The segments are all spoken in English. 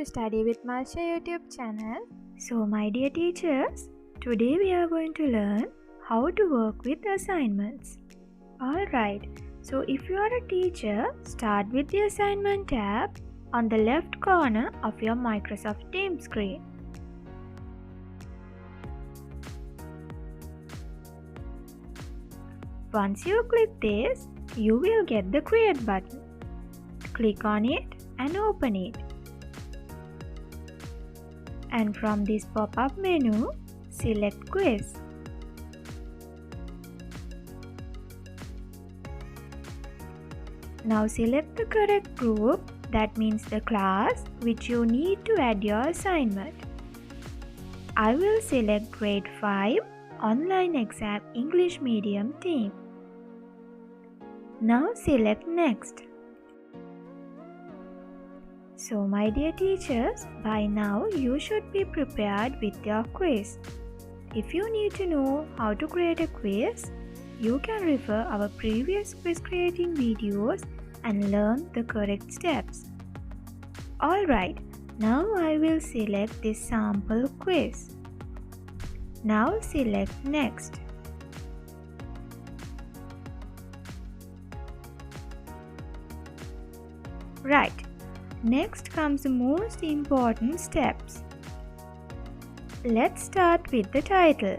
to Study with Marsha YouTube channel. So my dear teachers, today we are going to learn how to work with assignments. Alright, so if you are a teacher, start with the assignment tab on the left corner of your Microsoft Teams screen. Once you click this, you will get the Create button. Click on it and open it. And from this pop-up menu, select Quiz. Now select the correct group, that means the class which you need to add your assignment. I will select Grade 5 Online Exam English Medium Team. Now select Next. So my dear teachers, by now you should be prepared with your quiz. If you need to know how to create a quiz, you can refer our previous quiz creating videos and learn the correct steps. Alright, now I will select this sample quiz. Now select Next. Right. Next comes the most important steps. Let's start with the title.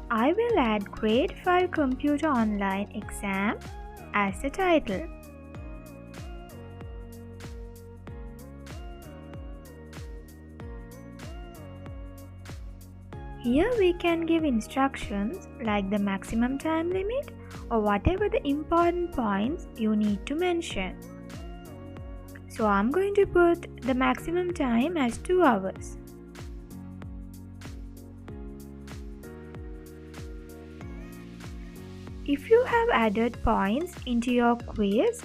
I will add Grade 5 Computer Online Exam as the title. Here we can give instructions like the maximum time limit or whatever the important points you need to mention. So I'm going to put the maximum time as 2 hours. If you have added points into your quiz,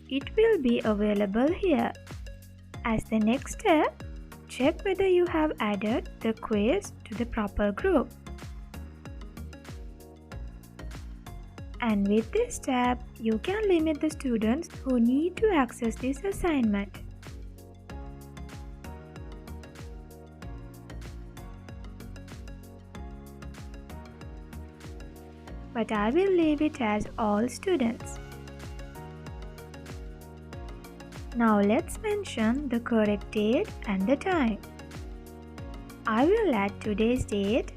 it will be available here. As the next step, check whether you have added the quiz to the proper group. And with this tab, you can limit the students who need to access this assignment. But I will leave it as all students. Now let's mention the correct date and the time. I will add today's date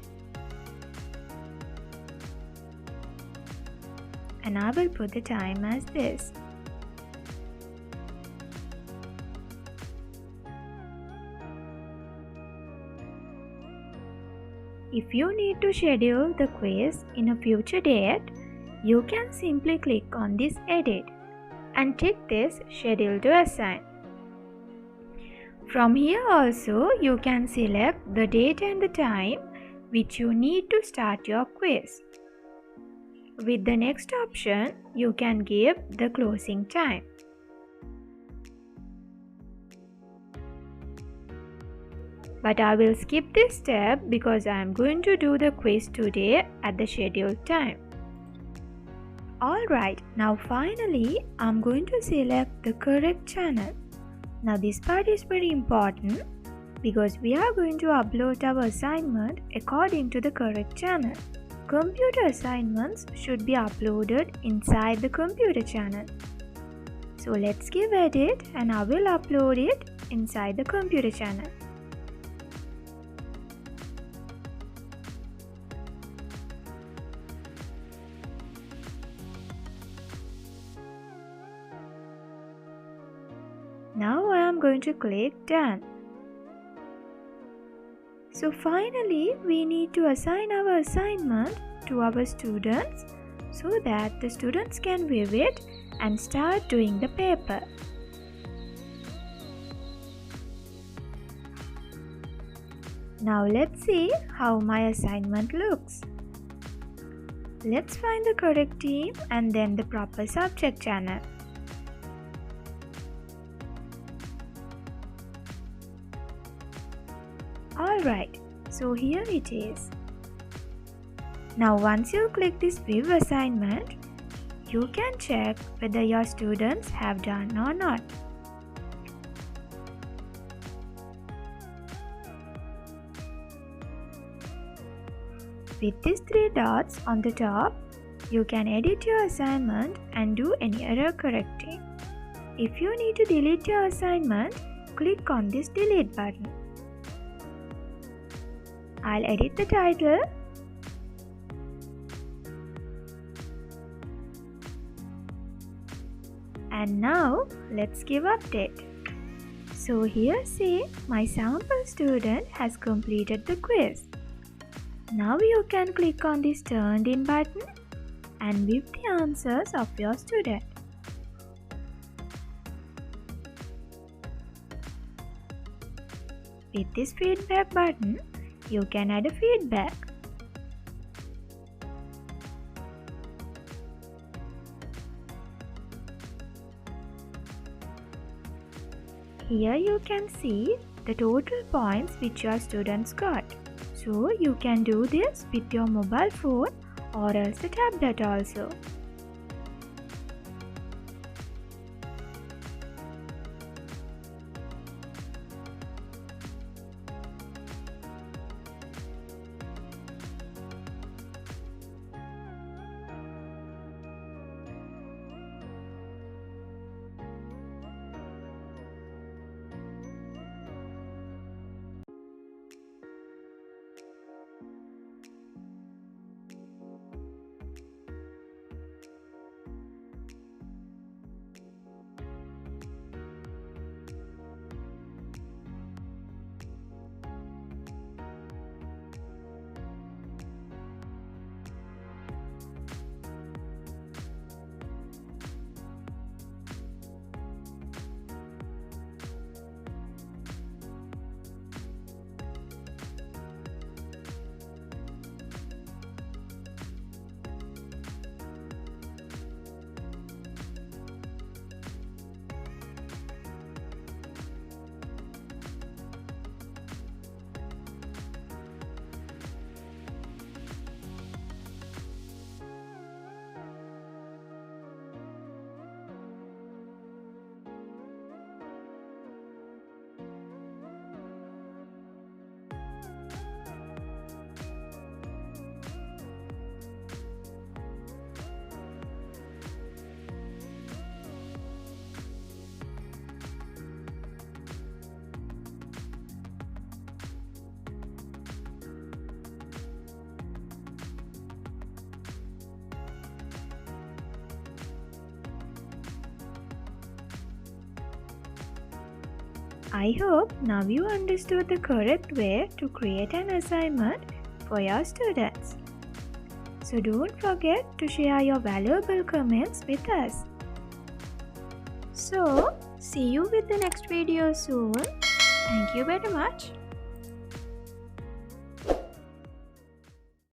and I will put the time as this. If you need to schedule the quiz in a future date, you can simply click on this edit and tick this schedule to assign. From here also you can select the date and the time which you need to start your quiz. With the next option, you can give the closing time. But I will skip this step because I am going to do the quiz today at the scheduled time. Alright, now finally, I am going to select the correct channel. Now this part is very important because we are going to upload our assignment according to the correct channel. Computer assignments should be uploaded inside the computer channel. So let's give edit and I will upload it inside the computer channel. Now I am going to click Done. So finally, we need to assign our assignment to our students so that the students can view it and start doing the paper. Now let's see how my assignment looks. Let's find the correct team and then the proper subject channel. Alright, so here it is. Now once you click this View Assignment, you can check whether your students have done or not. With these three dots on the top, you can edit your assignment and do any error correcting. If you need to delete your assignment, click on this delete button. I'll edit the title. And now let's give update. So here see, my sample student has completed the quiz. Now you can click on this turned in button and view the answers of your student. With this feedback button, you can add a feedback. Here you can see the total points which your students got. So you can do this with your mobile phone or else a tablet also. I hope now you understood the correct way to create an assignment for your students. So don't forget to share your valuable comments with us. So see you with the next video soon. Thank you very much.